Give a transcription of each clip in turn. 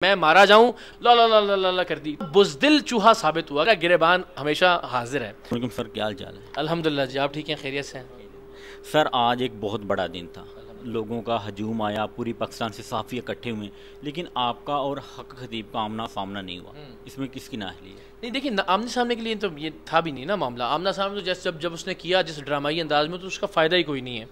میں مارا جاؤں لا لا لا لا لا کر دی، بزدل چوہا ثابت ہوا کہ گریبان ہمیشہ حاضر ہے۔ وعلیکم سر، کیا حال چال ہے؟ الحمدللہ جی، آپ ٹھیک ہیں؟ خیریت سے ہیں؟ سر آج ایک بہت بڑا دن تھا، لوگوں کا ہجوم آیا، پوری پاکستان سے صحافی اکٹھے ہوئے، لیکن آپ کا اور حق خطیب کا آمنا سامنا نہیں ہوا، اس میں کس کی نااہلی ہے؟ نہیں دیکھیں، آمنے سامنے کے لیے تو یہ تھا بھی نہیں نا معاملہ۔ آمنا سامنا تو جیسے جب اس نے کیا جس ڈرامائی انداز میں، تو اس کا فائدہ ہی کوئی نہیں ہے۔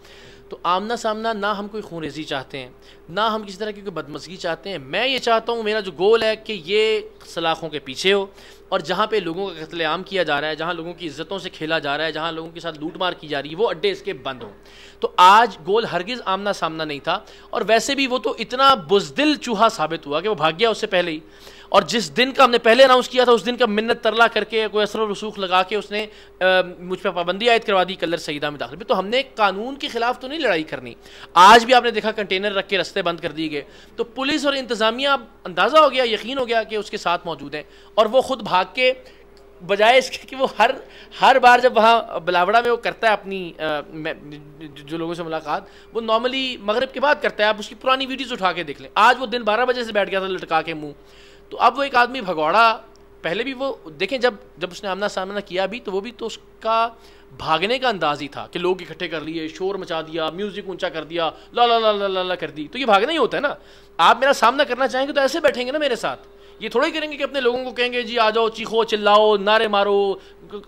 تو آمنا سامنا نہ ہم کوئی خون ریزی چاہتے ہیں، نہ ہم کسی طرح کی کوئی بدمزگی چاہتے ہیں۔ میں یہ چاہتا ہوں، میرا جو گول ہے کہ یہ سلاخوں کے پیچھے ہو، اور جہاں پہ لوگوں کا قتل عام کیا جا رہا ہے، جہاں لوگوں کی عزتوں سے کھیلا جا رہا ہے، جہاں لوگوں کے ساتھ لوٹ مار کی جا رہی ہے، وہ اڈے اس کے بند ہوں۔ تو آج گول ہرگز آمنا سامنا نہیں تھا، اور ویسے بھی وہ تو اتنا بزدل چوہا ثابت ہوا کہ وہ بھاگ گیا اس سے پہلے ہی۔ اور جس دن کا ہم نے پہلے اناؤنس کیا تھا، اس دن کا منت ترلا کر کے کوئی اثر و رسوخ لگا کے اس نے مجھ پہ پابندی عائد کروا دی کلر سیدہ میں داخل۔ تو ہم نے قانون کے خلاف تو نہیں لڑائی کرنی۔ آج بھی آپ نے دیکھا کنٹینر رکھ کے رستے بند کر دیے گئے، تو پولیس اور انتظامیہ اندازہ ہو گیا، یقین ہو گیا کہ اس کے ساتھ موجود ہیں، اور وہ خود بھاگ کے بجائے اس کے کہ وہ ہر بار جب وہاں بلاوڑا میں وہ کرتا ہے اپنی جو لوگوں سے ملاقات، وہ نارملی مغرب کے بعد کرتا ہے۔ آپ اس کی پرانی ویڈیوز اٹھا کے دیکھ لیں، آج وہ دن 12 بجے سے بیٹھ گیا تھا لٹکا کے منہ۔ تو اب وہ ایک آدمی بھگوڑا، پہلے بھی وہ دیکھیں جب اس نے آمنا سامنا کیا بھی، تو وہ بھی تو اس کا بھاگنے کا انداز ہی تھا کہ لوگ اکٹھے کر لیے، شور مچا دیا، میوزک اونچا کر دیا، لا لا لا لا لا کر دی۔ تو یہ بھاگنا ہی ہوتا ہے نا۔ آپ میرا سامنا کرنا چاہیں گے تو ایسے بیٹھیں گے نا میرے ساتھ، یہ تھوڑا ہی کریں گے کہ اپنے لوگوں کو کہیں گے جی آ جاؤ، چیخو چلاؤ، نعرے مارو،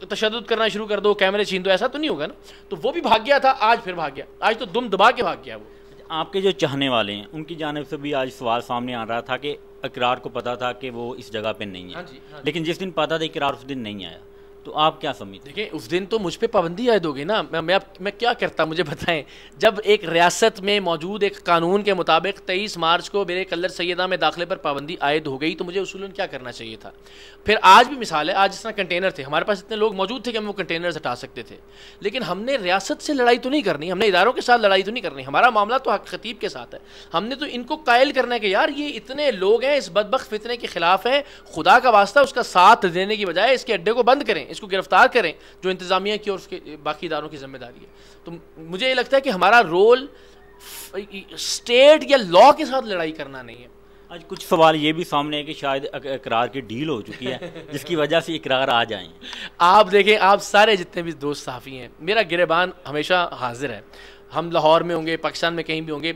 تشدد کرنا شروع کر دو، کیمرے چھین دو۔ ایسا تو نہیں ہوگا نا۔ تو وہ بھی بھاگ گیا تھا، آج پھر بھاگ گیا، آج تو دم دبا کے بھاگ گیا وہ۔ آپ کے جو چاہنے والے ہیں ان کی جانب سے بھی آج سوال سامنے آ رہا تھا کہ اقرار کو پتا تھا کہ وہ اس جگہ پہ نہیں ہے، لیکن جس دن پتا تھا اقرار اس دن نہیں آیا، تو آپ کیا سمجھتے ہیں؟ دیکھیں، اس دن تو مجھ پہ پابندی عائد ہو گئی نا۔ میں کیا کرتا، مجھے بتائیں۔ جب ایک ریاست میں موجود ایک قانون کے مطابق 23 مارچ کو میرے کلر سیدہ میں داخلے پر پابندی عائد ہو گئی، تو مجھے اصولاً کیا کرنا چاہیے تھا؟ پھر آج بھی مثال ہے، آج جس طرح کنٹینر تھے، ہمارے پاس اتنے لوگ موجود تھے کہ ہم وہ کنٹینرز ہٹا سکتے تھے، لیکن ہم نے ریاست سے لڑائی تو نہیں کرنی، ہم نے اداروں کے ساتھ لڑائی تو نہیں کرنی، ہمارا معاملہ تو حق خطیب کے ساتھ ہے۔ ہم نے تو ان کو قائل کرنا ہے کہ یار یہ اتنے لوگ ہیں، اس بدبخت فتنے کے خلاف ہیں، خدا کا واسطہ اس کا ساتھ دینے کی بجائے اس کے اڈے کو بند کریں، اس کو گرفتار کریں، جو انتظامیہ کی اور اس کے باقی اداروں کی ذمہ داری ہے۔ تو مجھے یہ لگتا ہے کہ ہمارا رول اسٹیٹ یا لاء کے ساتھ لڑائی کرنا نہیں ہے۔ آج کچھ سوال یہ بھی سامنے ہے کہ شاید اقرار کی ڈیل ہو چکی ہے جس کی وجہ سے اقرار آ جائیں۔ آپ دیکھیں، آپ سارے جتنے بھی دوست صحافی ہیں، میرا گریبان ہمیشہ حاضر ہے۔ ہم لاہور میں ہوں گے، پاکستان میں کہیں بھی ہوں گے،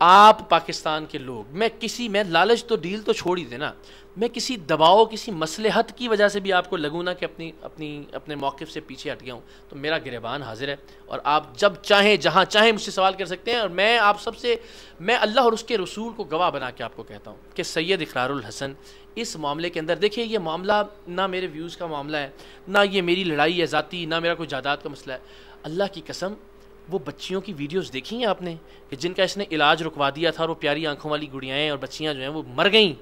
آپ پاکستان کے لوگ، میں لالچ تو ڈیل تو چھوڑ ہی دیں نا، میں کسی دباؤ، کسی مصلحت کی وجہ سے بھی آپ کو لگوں نا کہ اپنے موقف سے پیچھے ہٹ گیا ہوں، تو میرا گریبان حاضر ہے، اور آپ جب چاہیں جہاں چاہیں مجھ سے سوال کر سکتے ہیں۔ اور میں آپ سب سے، میں اللہ اور اس کے رسول کو گواہ بنا کے آپ کو کہتا ہوں کہ سید اقرار الحسن اس معاملے کے اندر، دیکھیے یہ معاملہ نہ میرے ویوز کا معاملہ ہے، نہ یہ میری لڑائی ہے ذاتی، نہ میرا کوئی جائیداد کا مسئلہ ہے۔ اللہ کی قسم، وہ بچیوں کی ویڈیوز دیکھی ہیں آپ نے کہ جن کا اس نے علاج رکوا دیا تھا، اور وہ پیاری آنکھوں والی گڑیاں اور بچیاں جو ہیں وہ مر گئیں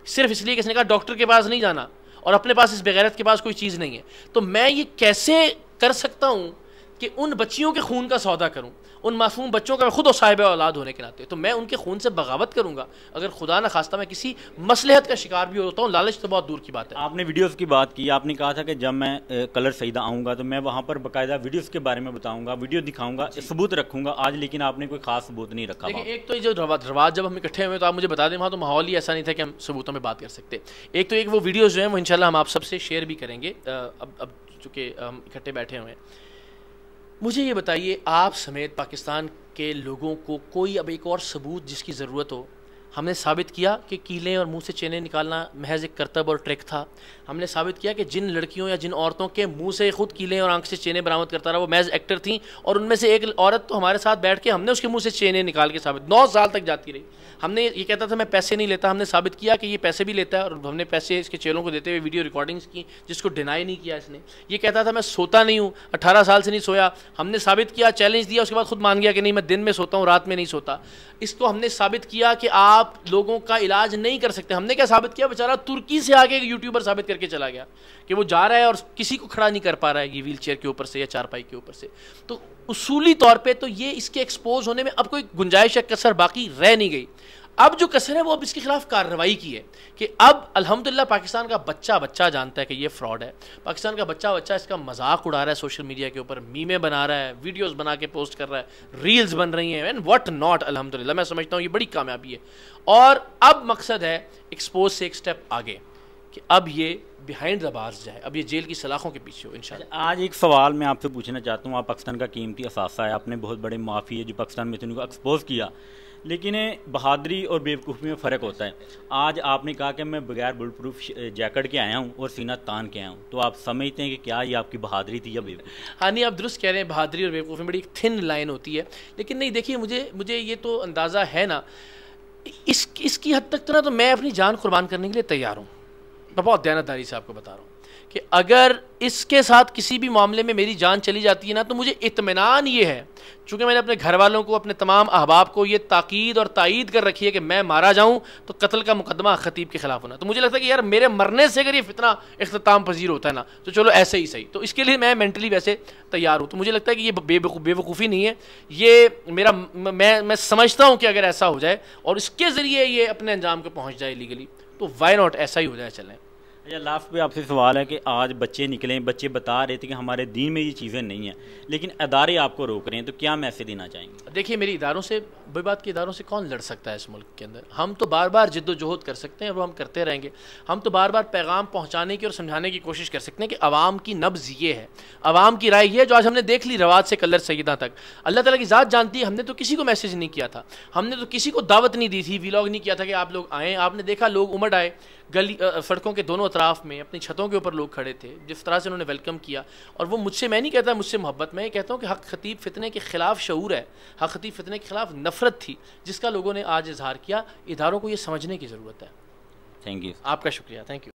صرف اس لیے کہ اس نے کہا ڈاکٹر کے پاس نہیں جانا، اور اپنے پاس اس بغیرت کے پاس کوئی چیز نہیں ہے۔ تو میں یہ کیسے کر سکتا ہوں کہ ان بچیوں کے خون کا سودا کروں، ان معصوم بچوں کا، خود صاحب اولاد ہونے کے ناطے تو میں ان کے خون سے بغاوت کروں گا اگر خدا نہ خواستہ میں کسی مصلحت کا شکار بھی ہوتا ہوں؟ لالچ تو بہت دور کی بات ہے۔ آپ نے ویڈیوز کی بات کی، آپ نے کہا تھا کہ جب میں کلر سیدہ آؤں گا تو میں وہاں پر باقاعدہ ویڈیوز کے بارے میں بتاؤں گا، ویڈیو دکھاؤں گا، ثبوت رکھوں گا۔ آج لیکن آپ نے کوئی خاص ثبوت نہیں رکھا۔ دیکھیں، ایک تو یہ جو رواج جب ہم اکٹھے ہوئے تو آپ مجھے بتا دیں، وہاں تو ماحول ہی ایسا نہیں تھا کہ ہم ثبوتوں میں بات کر سکتے۔ ایک تو وہ ویڈیوز جو ہیں وہ انشاءاللہ ہم آپ سب سے شیئر بھی کریں گے، اب چونکہ ہم اکٹھے بیٹھے ہوئے ہیں۔ مجھے یہ بتائیے، آپ سمیت پاکستان کے لوگوں کو کوئی اب ایک اور ثبوت جس کی ضرورت ہو؟ ہم نے ثابت کیا کہ کیلیں اور منہ سے چینیں نکالنا محض ایک کرتب اور ٹرک تھا۔ ہم نے ثابت کیا کہ جن لڑکیوں یا جن عورتوں کے منہ سے خود کیلیں اور آنکھ سے چینیں برآمد کرتا رہا وہ محض ایکٹر تھیں، اور ان میں سے ایک عورت تو ہمارے ساتھ بیٹھ کے ہم نے اس کے منہ سے چینیں نکال کے ثابت 9 سال تک جاتی رہی۔ ہم نے یہ کہتا تھا میں پیسے نہیں لیتا، ہم نے ثابت کیا کہ یہ پیسے بھی لیتا ہے، اور ہم نے پیسے اس کے چیلوں کو دیتے ہوئے ویڈیو ریکارڈنگز کی جس کو ڈینائی نہیں کیا اس نے۔ یہ کہتا تھا میں سوتا نہیں ہوں، 18 سال سے نہیں سویا، ہم نے ثابت کیا، چیلنج دیا، اس کے بعد خود مان گیا کہ نہیں میں دن میں سوتا ہوں، رات میں نہیں سوتا۔ اس کو ہم نے ثابت کیا کہ آپ لوگوں کا علاج نہیں کر سکتے۔ ہم نے کیا ثابت کیا؟ بیچارہ ترکی سے آ کے ایک یوٹیوبر ثابت کر کے چلا گیا کہ وہ جا رہا ہے اور کسی کو کھڑا نہیں کر پا رہا ہے یہ ویل چیئر کے اوپر سے یا چارپائی کے اوپر سے۔ تو اصولی طور پہ تو یہ اس کے ایکسپوز ہونے میں اب کوئی گنجائش یا کسر باقی رہ نہیں گئی۔ اب جو کسر ہے وہ اب اس کے خلاف کارروائی کی ہے کہ اب الحمدللہ پاکستان کا بچہ جانتا ہے کہ یہ فراڈ ہے. پاکستان کا بچہ اس کا مذاق اڑا رہا ہے سوشل میڈیا کے اوپر, میمیں بنا رہا ہے, ویڈیوز بنا کے پوسٹ کر رہا ہے, ریلز بن رہی ہیں اینڈ واٹ ناٹ. الحمدللہ میں سمجھتا ہوں یہ بڑی کامیابی ہے. اور اب مقصد ہے ایکسپوز سے ایک سٹیپ آگے کہ اب یہ بیہائنڈ دا بارز جائے, اب یہ جیل کی سلاخوں کے پیچھے ہو انشاءاللہ. آج ایک سوال میں آپ سے پوچھنا چاہتا ہوں. آپ پاکستان کا قیمتی اثاثہ ہے, آپ نے بہت بڑے معافی ہے جو پاکستان میں ان کو ایکسپوز کیا, لیکن بہادری اور بیوقوفی میں فرق ہوتا ہے. آج آپ نے کہا کہ میں بغیر بلٹ پروف جیکٹ کے آیا ہوں اور سینہ تان کے آیا ہوں, تو آپ سمجھتے ہیں کہ کیا یہ آپ کی بہادری تھی یا بیوقوفی؟ ہاں نہیں, آپ درست کہہ رہے ہیں, بہادری اور بیوقوفی میں بڑی ایک تھن لائن ہوتی ہے. لیکن نہیں دیکھیے, مجھے یہ تو اندازہ ہے نا, اس کی حد تک تو میں اپنی جان قربان کرنے کے لیے تیار ہوں. میں بہت دیانتداری سے آپ کو بتا رہا ہوں کہ اگر اس کے ساتھ کسی بھی معاملے میں میری جان چلی جاتی ہے نا, تو مجھے اطمینان یہ ہے, چونکہ میں نے اپنے گھر والوں کو, اپنے تمام احباب کو یہ تاکید اور تائید کر رکھی ہے کہ میں مارا جاؤں تو قتل کا مقدمہ خطیب کے خلاف ہونا. تو مجھے لگتا ہے کہ یار میرے مرنے سے اگر یہ فتنہ اختتام پذیر ہوتا ہے نا, تو چلو ایسے ہی صحیح. تو اس کے لیے میں مینٹلی ویسے تیار ہوں. تو مجھے لگتا ہے کہ یہ بے وقوفی نہیں ہے, یہ میرا میں سمجھتا ہوں کہ اگر ایسا ہو جائے اور اس کے ذریعے یہ اپنے انجام کو پہنچ جائے لیگلی, تو وائی ناٹ, ایسا ہی ہو جائے. چلیں. اچھا, لاسٹ پہ آپ سے سوال ہے کہ آج بچے نکلیں, بچے بتا رہے تھے کہ ہمارے دین میں یہ چیزیں نہیں ہیں, لیکن ادارے آپ کو روک رہے ہیں, تو کیا میسج دینا چاہیں گے؟ دیکھیے میری اداروں سے, بڑی بات کی اداروں سے کون لڑ سکتا ہے اس ملک کے اندر. ہم تو بار بار جد و جہد کر سکتے ہیں, وہ ہم کرتے رہیں گے. ہم تو بار بار پیغام پہنچانے کی اور سمجھانے کی کوشش کر سکتے ہیں کہ عوام کی نبض یہ ہے, عوام کی رائے یہ ہے جو آج ہم نے دیکھ لی رواد سے کلر سیدہ تک. اللہ تعالیٰ کی ذات جانتی ہے, ہم نے تو کسی کو میسج نہیں کیا تھا, ہم نے تو کسی کو دعوت نہیں دی تھی, ویلاگ نہیں کیا تھا کہ آپ لوگ آئیں. آپ نے دیکھا لوگ امڑ آئے, گلی سڑکوں کے دونوں اطراف میں اپنی چھتوں کے اوپر لوگ کھڑے تھے, جس طرح سے انہوں نے ویلکم کیا. اور وہ مجھ سے, میں نہیں کہتا مجھ سے محبت, میں یہ کہتا ہوں کہ حق خطیب فتنے کے خلاف شعور ہے, حق خطیب فتنے کے خلاف نفرت تھی, جس کا لوگوں نے آج اظہار کیا. اداروں کو یہ سمجھنے کی ضرورت ہے. Thank you. آپ کا شکریہ. Thank you.